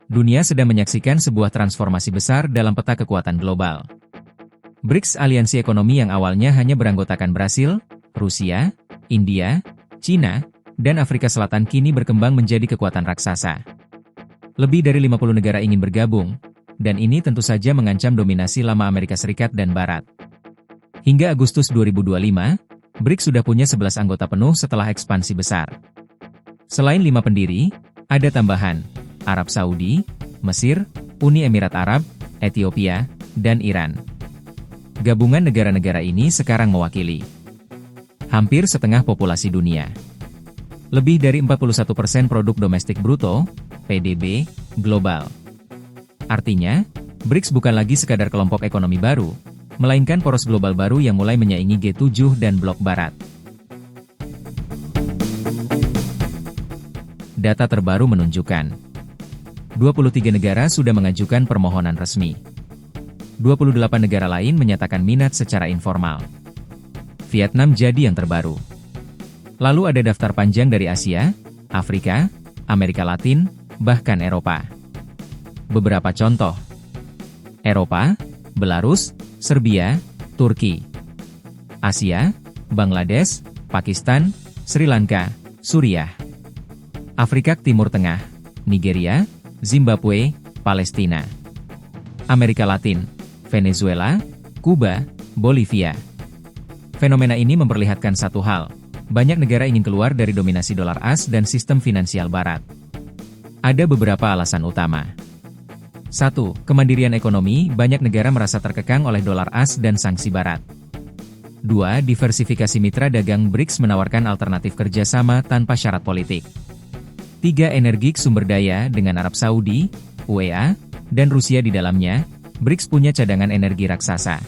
Dunia sedang menyaksikan sebuah transformasi besar dalam peta kekuatan global. BRICS, aliansi ekonomi yang awalnya hanya beranggotakan Brasil, Rusia, India, China, dan Afrika Selatan kini berkembang menjadi kekuatan raksasa. Lebih dari 50 negara ingin bergabung, dan ini tentu saja mengancam dominasi lama Amerika Serikat dan Barat. Hingga Agustus 2025, BRICS sudah punya 11 anggota penuh setelah ekspansi besar. Selain 5 pendiri, ada tambahan Arab Saudi, Mesir, Uni Emirat Arab, Ethiopia, dan Iran. Gabungan negara-negara ini sekarang mewakili hampir setengah populasi dunia. Lebih dari 41% produk domestik bruto, PDB, global. Artinya, BRICS bukan lagi sekadar kelompok ekonomi baru, melainkan poros global baru yang mulai menyaingi G7 dan Blok Barat. Data terbaru menunjukkan 23 negara sudah mengajukan permohonan resmi. 28 negara lain menyatakan minat secara informal. Vietnam jadi yang terbaru. Lalu ada daftar panjang dari Asia, Afrika, Amerika Latin, bahkan Eropa. Beberapa contoh. Eropa, Belarus, Serbia, Turki. Asia, Bangladesh, Pakistan, Sri Lanka, Suriah. Afrika Timur Tengah, Nigeria, Zimbabwe, Palestina. Amerika Latin, Venezuela, Kuba, Bolivia. Fenomena ini memperlihatkan satu hal, banyak negara ingin keluar dari dominasi dolar AS dan sistem finansial Barat. Ada beberapa alasan utama. 1. Kemandirian ekonomi, banyak negara merasa terkekang oleh dolar AS dan sanksi Barat. 2. Diversifikasi mitra dagang BRICS menawarkan alternatif kerjasama tanpa syarat politik. 3. Energi sumber daya dengan Arab Saudi, UEA, dan Rusia di dalamnya, BRICS punya cadangan energi raksasa.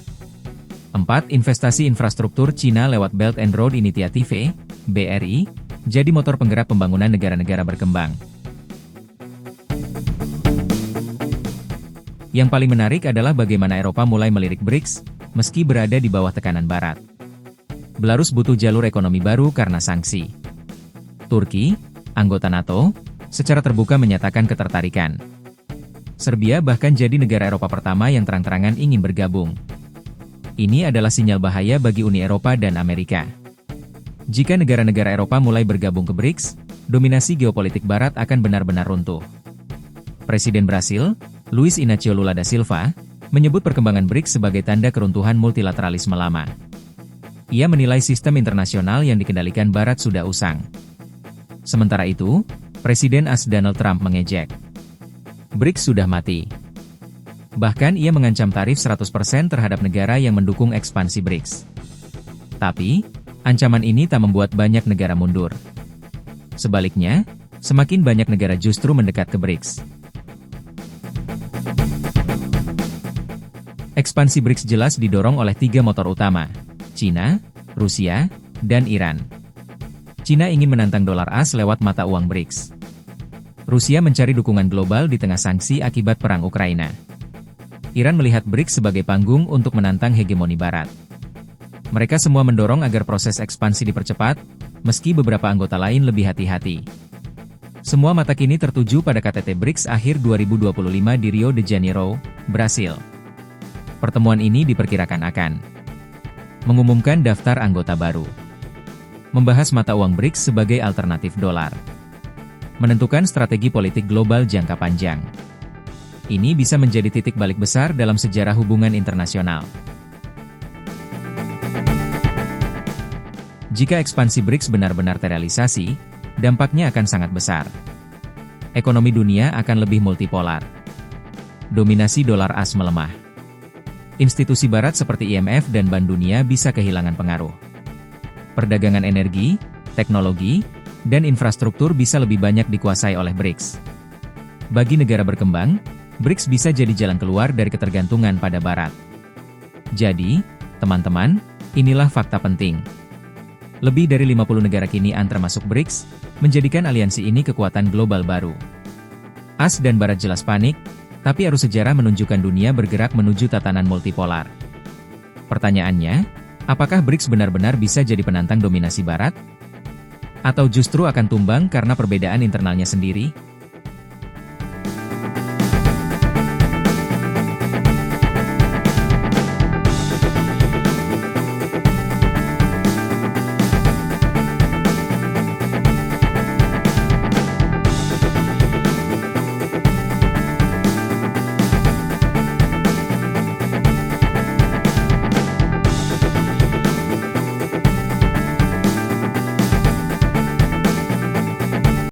4. Investasi infrastruktur Cina lewat Belt and Road Initiative, BRI, jadi motor penggerak pembangunan negara-negara berkembang. Yang paling menarik adalah bagaimana Eropa mulai melirik BRICS, meski berada di bawah tekanan Barat. Belarus butuh jalur ekonomi baru karena sanksi. Turki, anggota NATO, secara terbuka menyatakan ketertarikan. Serbia bahkan jadi negara Eropa pertama yang terang-terangan ingin bergabung. Ini adalah sinyal bahaya bagi Uni Eropa dan Amerika. Jika negara-negara Eropa mulai bergabung ke BRICS, dominasi geopolitik Barat akan benar-benar runtuh. Presiden Brasil, Luiz Inácio Lula da Silva, menyebut perkembangan BRICS sebagai tanda keruntuhan multilateralisme lama. Ia menilai sistem internasional yang dikendalikan Barat sudah usang. Sementara itu, Presiden AS Donald Trump mengejek BRICS sudah mati. Bahkan ia mengancam tarif 100% terhadap negara yang mendukung ekspansi BRICS. Tapi, ancaman ini tak membuat banyak negara mundur. Sebaliknya, semakin banyak negara justru mendekat ke BRICS. Ekspansi BRICS jelas didorong oleh 3 motor utama, China, Rusia, dan Iran. China ingin menantang dolar AS lewat mata uang BRICS. Rusia mencari dukungan global di tengah sanksi akibat perang Ukraina. Iran melihat BRICS sebagai panggung untuk menantang hegemoni Barat. Mereka semua mendorong agar proses ekspansi dipercepat, meski beberapa anggota lain lebih hati-hati. Semua mata kini tertuju pada KTT BRICS akhir 2025 di Rio de Janeiro, Brasil. Pertemuan ini diperkirakan akan mengumumkan daftar anggota baru, membahas mata uang BRICS sebagai alternatif dolar, menentukan strategi politik global jangka panjang. Ini bisa menjadi titik balik besar dalam sejarah hubungan internasional. Jika ekspansi BRICS benar-benar terrealisasi, dampaknya akan sangat besar. Ekonomi dunia akan lebih multipolar. Dominasi dolar AS melemah. Institusi Barat seperti IMF dan Bank Dunia bisa kehilangan pengaruh. Perdagangan energi, teknologi, dan infrastruktur bisa lebih banyak dikuasai oleh BRICS. Bagi negara berkembang, BRICS bisa jadi jalan keluar dari ketergantungan pada Barat. Jadi, teman-teman, inilah fakta penting. Lebih dari 50 negara kini antar masuk BRICS, menjadikan aliansi ini kekuatan global baru. AS dan Barat jelas panik, tapi arus sejarah menunjukkan dunia bergerak menuju tatanan multipolar. Pertanyaannya, apakah BRICS benar-benar bisa jadi penantang dominasi Barat? Atau justru akan tumbang karena perbedaan internalnya sendiri?